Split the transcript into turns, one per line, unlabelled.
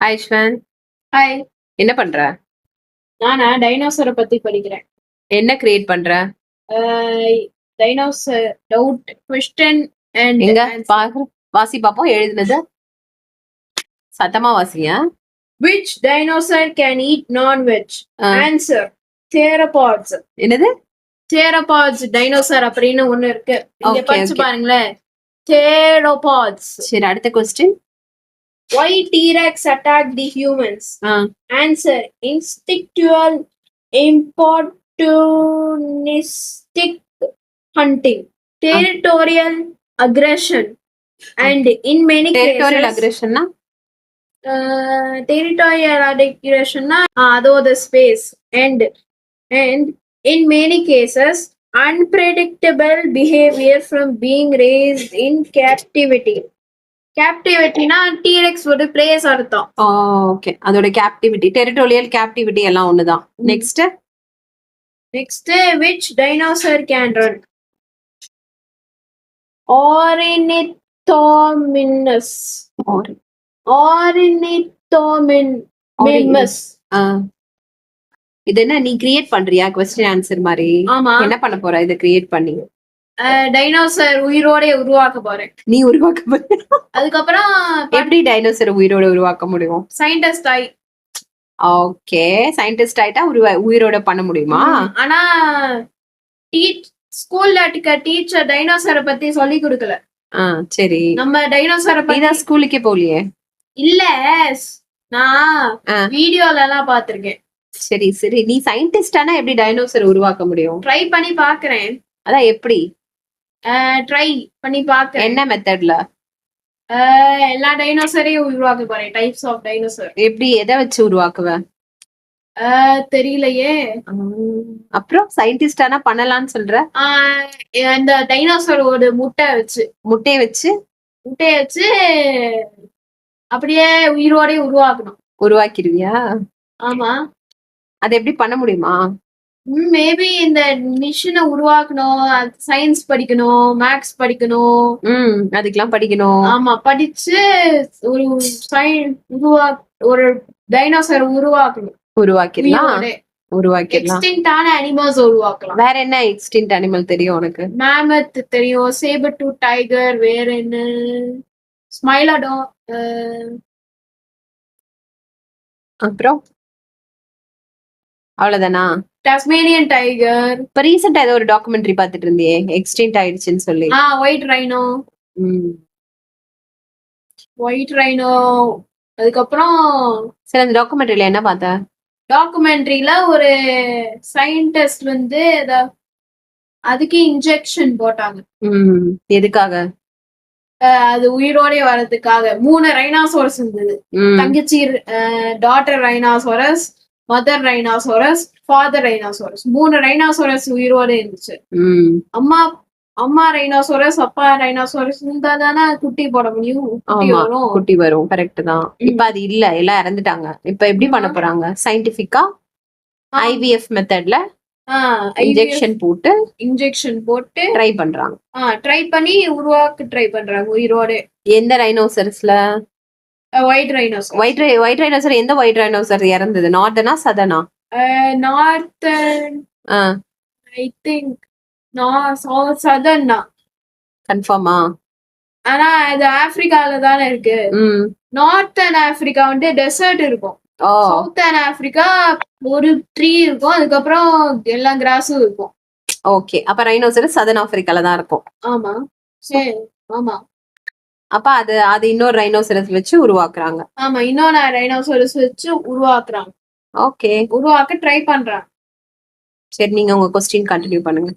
ஐஸ்வன்,
hi.
என்ன பண்ற?
நானா டைனோசரை பத்தி படிக்கிறேன்.
என்ன கிரியேட் பண்ற?
டைனோசர் டவுட் கொஸ்டின் அண்ட்
எங்க வாசி பாப்போம். எழுதுனது சத்தமா வாசிங்க.
which dinosaur can eat non-veg? Answer theropods.
என்னது?
theropods டைனோசர் அப்படின்னு ஒண்ணு இருக்கு. இங்க
Okay,
படிச்சு
okay.
பாருங்களேன். theropods.
சரி, அடுத்த question.
Why T-Rex attacked the humans? Answer instinctual opportunistic hunting, territorial aggression, and in many
Territorial
cases
aggression na?
Territorial aggression na the space and in many cases unpredictable behavior from being raised in captivity. கேப்டிவிட்டினா T rex ஒரு place அர்த்தம்.
Okay, அதோட captivity, territorial captivity எல்லாம் ஒண்ணுதான். Next
which dinosaur can run? Ornithomimus.
இது என்ன நீ create பண்றியா? கொஸ்டின் ஆன்சர் மாதிரி.
ஆமா.
என்ன பண்ண போற இத கிரியேட் பண்ணி?
டைனோசர் உயிரோட உருவாக்க போறேன்.
நீ உருவாக்க போற?
அதுக்கப்புறம்
எப்படி டைனோசர் உயிரோட உருவாக்க முடியும்?
சயின்டிஸ்ட் ஆயி.
ஓகே, சயின்டிஸ்ட் ஆயிட்டா உயிரோட பண்ண முடியுமா?
ஆனா ஸ்கூல்ல டீச்சர் டைனோசரை பத்தி சொல்லி கொடுக்கல.
சரி,
நம்ம டைனோசரை பத்தி
தான் ஸ்கூலுக்கே போகலையே.
இல்ல, நான் வீடியோல எல்லாம் பாத்திருக்கேன்.
சரி சரி, நீ சயின்டிஸ்டானா எப்படி டைனோசர் உருவாக்க முடியும்?
ட்ரை பண்ணி பாக்குறேன்.
அதான் எப்படி
ட்ரை பண்ணி பாக்குறேன்.
என்ன மெத்தட்ல?
எல்லா டைனோசரையும் உருவாக்க போறேன். Types of dinosaur.
எப்படி, எதை வச்சு உருவாக்குவ?
தெரியலையே.
அப்புறம் சயின்டிஸ்டானா பண்ணலாம்னு சொல்ற?
அந்த டைனோசரோட முட்டையை வச்சு அப்படியே உயிரோட
உருவாக்கிடுவியா?
ஆமா.
அது எப்படி பண்ண முடியுமா?
மேபி இந்த மிஷினை உருவாக்கணும், சயின்ஸ் படிக்கணும், மேக்ஸ் படிக்கணும்.
அதுக்கெல்லாம் படிக்கணும்.
ஆமா, படிச்சு ஒரு ஒரு டைனோசர் உருவாக்கிடலாம்.
எக்ஸ்டிங்க்டான
அனிமல்ஸ் உருவாக்கலாம்.
வேற என்ன எக்ஸ்டிங்க்ட் அனிமல் தெரியும் உனக்கு?
மேமத் தெரியும், சேபர் டூத் டைகர், வேற என்ன, ஸ்மைலடோ,
அப்புறம் அவ்வளவுதானா?
Tasmanian tiger.
இப்ப ரீசெண்டா ஏதோ ஒரு டாக்குமெண்ட்ரி பாத்துட்டு இருந்தியே, எக்ஸ்டிங்க்ட் ஆயிடுச்சுன்னு சொல்லி.
White rhino. அதுக்கப்புறம்
சரி, அந்த டாக்குமெண்ட்ரியில என்ன பார்த்த?
டாக்குமெண்ட்ரியில ஒரு சயின்டிஸ்ட் வந்து அதுக்கு இன்ஜெக்ஷன் போட்டாங்க.
எதுக்காக?
அது உயிரோட வர்றதுக்காக. 3 ரைனாசோரஸ் இருந்தது. தங்கச்சி டாட்டர் ரைனாசோரஸ், மதர் ரைனாசோரஸ், ஃபாதர் ரைனாசோரஸ். 3 ரைனாசோரஸ் உயிரோட இருந்துச்சு. அம்மா ரைனாசோரஸ், அப்பா ரைனாசோரஸ் இருந்தா தானே குட்டி போட முடியும்.
குட்டி வரும். கரெக்ட் தான். இப்ப அது இல்ல, எல்லாம் இறந்துட்டாங்க. இப்ப எப்படி பண்ண போறாங்க? சயின்டிபிக்கா ஐவிஎஃப் மெத்தட்ல இன்ஜெக்ஷன் போட்டு ட்ரை பண்றாங்க.
ட்ரை பண்ணி ட்ரை பண்றாங்க உயிரோட.
எந்த ரைனோசரஸ்ல?
White rhinoceros.
White rhinoceros. எந்த ஒயிட் ரைனோசர் இறந்தது? நார்தனா சதனா?
நார்த்தன். ஐ திங்க் சதர்னா.
கன்ஃபார்மா?
ஆனா இது ஆப்பிரிக்கால தானே இருக்கு. நார்த்தன் ஆப்பிரிக்கா வந்து டெசர்ட் இருக்கும். சவுத்தர்ன் ஆப்பிரிக்கா ஒரு ட்ரீ இருக்கும், அதுக்கப்புறம் எல்லா கிராஸும் இருக்கும்.
ஓகே, அப்ப ரைனோசரஸ் சதர்ன் ஆப்பிரிக்கால தான் இருக்கும்.
ஆமா. சரி, ஆமா.
அப்ப அது இன்னொரு ரைனோசரஸ் வச்சு உருவாக்குறாங்க.
ஆமா, இன்னொரு ரைனோசரஸ் வச்சு உருவாக்குறாங்க.
ஓகே,
உருவாக்க ட்ரை பண்றாங்க.
சரி, நீங்க உங்க கொஸ்டின் கண்டினியூ பண்ணுங்க.